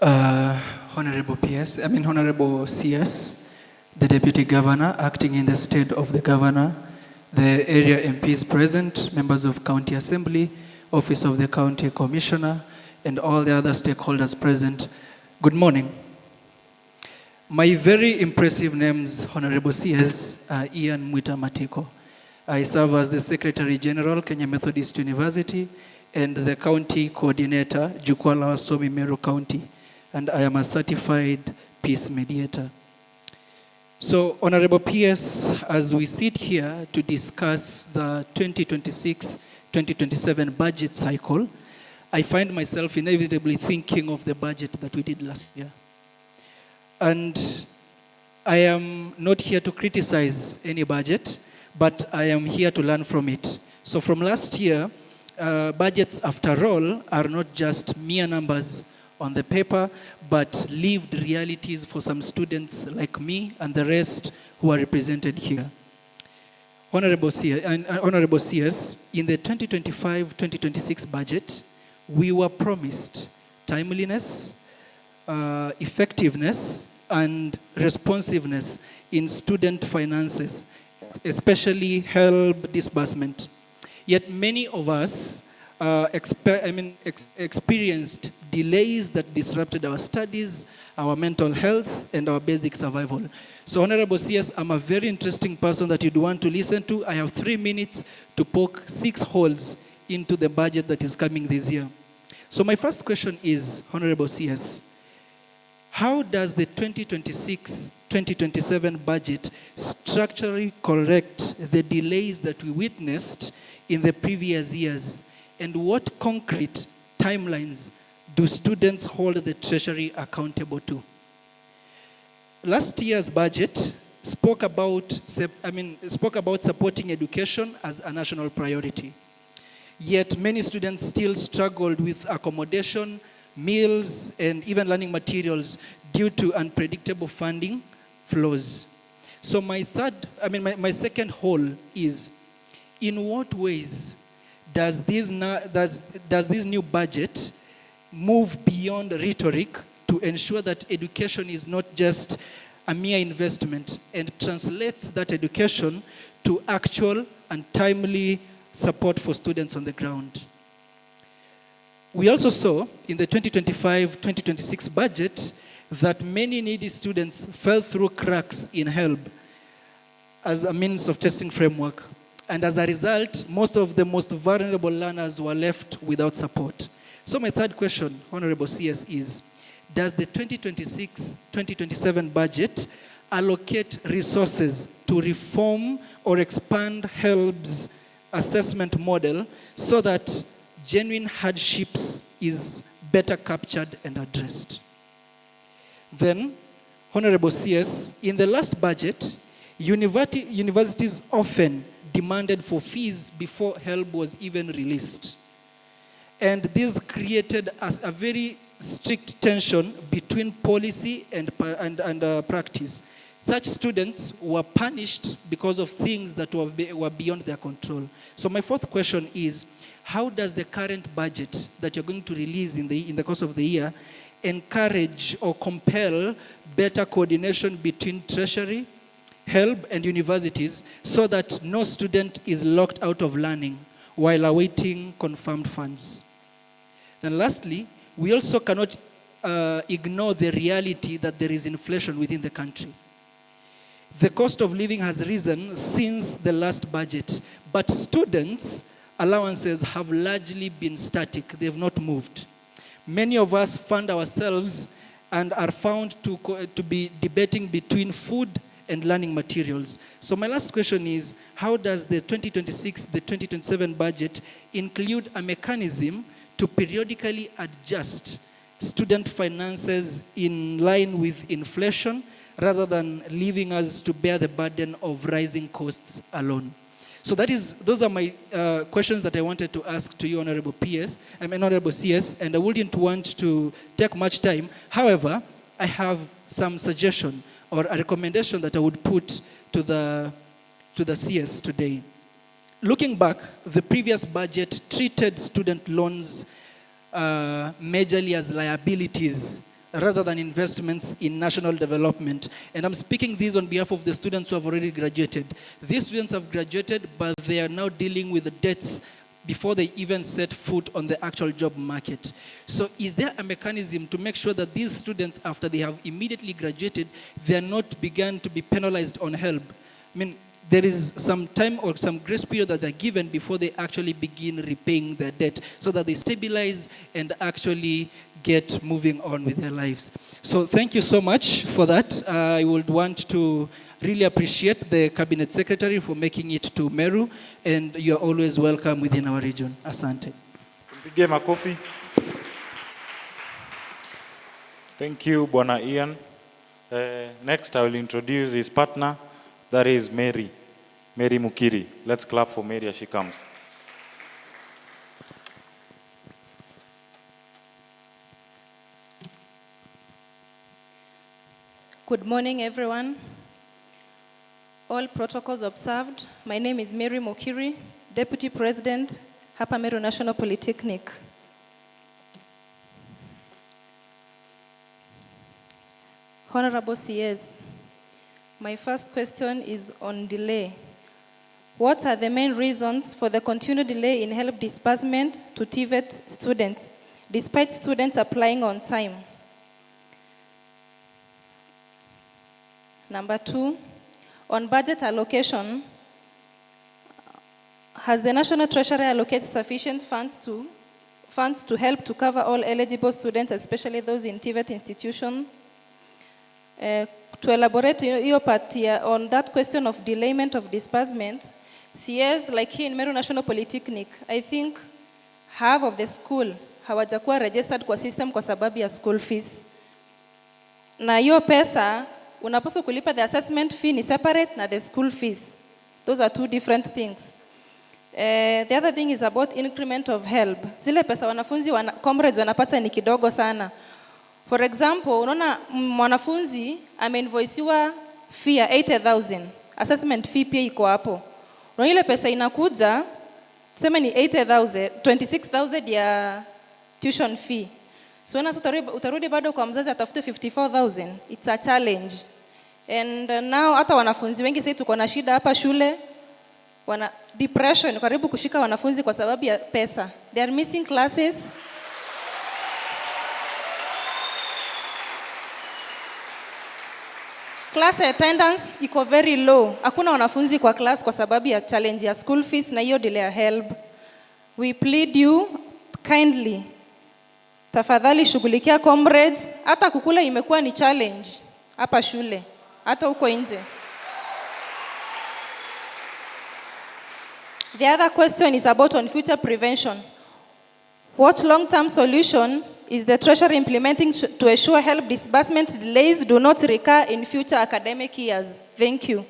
Uh, Honorable CS, the Deputy Governor acting in the stead of the Governor, the area MPs present, members of County Assembly, Office of the County Commissioner, and all the other stakeholders present. Good morning. My very impressive names, Honorable CS, are Ian Mwita Matiko. I serve as the Secretary General, Kenya Methodist University, and the County Coordinator, Jukwala Somi Meru County, and I am a certified peace mediator. So, Honorable PS, as we sit here to discuss the 2026-2027 budget cycle, I find myself inevitably thinking of the budget that we did last year. And I am not here to criticize any budget, but I am here to learn from it. So from last year, budgets, after all, are not just mere numbers on the paper, but lived realities for some students like me and the rest who are represented here. Honorable CS, in the 2025-2026 budget, we were promised timeliness, effectiveness, and responsiveness in student finances, especially HELB disbursement. Yet many of us experienced delays that disrupted our studies, our mental health, and our basic survival. So, Honorable CS, I'm a very interesting person that you'd want to listen to. I have 3 minutes to poke 6 holes into the budget that is coming this year. So my first question is, Honorable CS, how does the 2026-2027 budget structurally correct the delays that we witnessed in the previous years? And what concrete timelines do students hold the Treasury accountable to? Last year's budget spoke about supporting education as a national priority. Yet many students still struggled with accommodation, meals, and even learning materials due to unpredictable funding flows. So my second hole is, in what ways does this new budget move beyond rhetoric to ensure that education is not just a mere investment and translates that education to actual and timely support for students on the ground? We also saw in the 2025-2026 budget that many needy students fell through cracks in HELB as a means of testing framework. And as a result, most of the most vulnerable learners were left without support. So my third question, Honorable CS, is, does the 2026-2027 budget allocate resources to reform or expand HELB's assessment model so that genuine hardships is better captured and addressed? Then, Honorable CS, in the last budget, universities often demanded for fees before HELB was even released. And this created a very strict tension between policy and practice. Such students were punished because of things that were beyond their control. So my fourth question is, how does the current budget that you're going to release in the course of the year encourage or compel better coordination between Treasury, HELB, and universities so that no student is locked out of learning while awaiting confirmed funds? Then lastly, we also cannot ignore the reality that there is inflation within the country. The cost of living has risen since the last budget, but students' allowances have largely been static. They have not moved. Many of us fund ourselves and are found to be debating between food and learning materials. So my last question is, how does the 2026-2027 budget include a mechanism to periodically adjust student finances in line with inflation rather than leaving us to bear the burden of rising costs alone? So those are my questions that I wanted to ask to you, Honorable CS, and I wouldn't want to take much time. However, I have some suggestion or a recommendation that I would put to the CS today. Looking back, the previous budget treated student loans majorly as liabilities rather than investments in national development. And I'm speaking this on behalf of the students who have already graduated. These students have graduated, but they are now dealing with the debts before they even set foot on the actual job market. So is there a mechanism to make sure that these students, after they have immediately graduated, they are not begun to be penalized on help? I mean, there is some time or some grace period that they're given before they actually begin repaying their debt so that they stabilize and actually get moving on with their lives. So thank you so much for that. I would want to really appreciate the Cabinet Secretary for making it to Meru, and you're always welcome within our region. Asante. Mpige makofi. Thank you, Bwana Ian. Next, I will introduce his partner, that is Mary Mukiri. Let's clap for Mary as she comes. Good morning, everyone. All protocols observed. My name is Meru Mukiri, Deputy President, hapa Meru National Polytechnic. Honorable CS, my first question is on delay. What are the main reasons for the continued delay in help disbursement to TVET students, despite students applying on time? Number 2, on budget allocation, has the National Treasury allocated sufficient funds to help to cover all eligible students, especially those in TVET institutions? To elaborate your part here on that question of delayment of disbursement, CS, like here in Meru National Polytechnic, I think half of the school hawajakuwa registered kwa system kwa sababu ya school fees. Na hiyo pesa, unapaswa kulipa the assessment fee ni separate na the school fees. Those are two different things. The other thing is about increment of help. Zile pesa wanafunzi comrades wanapata ni kidogo sana. For example, unaona mwanafunzi ameinvoicewa fee ya 80,000. Assessment fee pia iko hapo. Unaona ile pesa inakuja, tuseme ni 80,000, 26,000 ya tuition fee. So utarudi bado kwa mzazi atafute 54,000. It's a challenge. And now hata wanafunzi wengi sasa tuko na shida hapa shule. Wana depression karibu kushika wanafunzi kwa sababu ya pesa. They are missing classes. Class attendance iko very low. Hakuna wanafunzi kwa class kwa sababu ya challenge ya school fees na hiyo delay ya help. We plead you kindly, tafadhali shughulikia comrades. Hata kukula imekuwa ni challenge hapa shule, hata huko nje. The other question is about on future prevention. What long-term solution is the Treasury implementing to ensure help disbursement delays do not recur in future academic years? Thank you.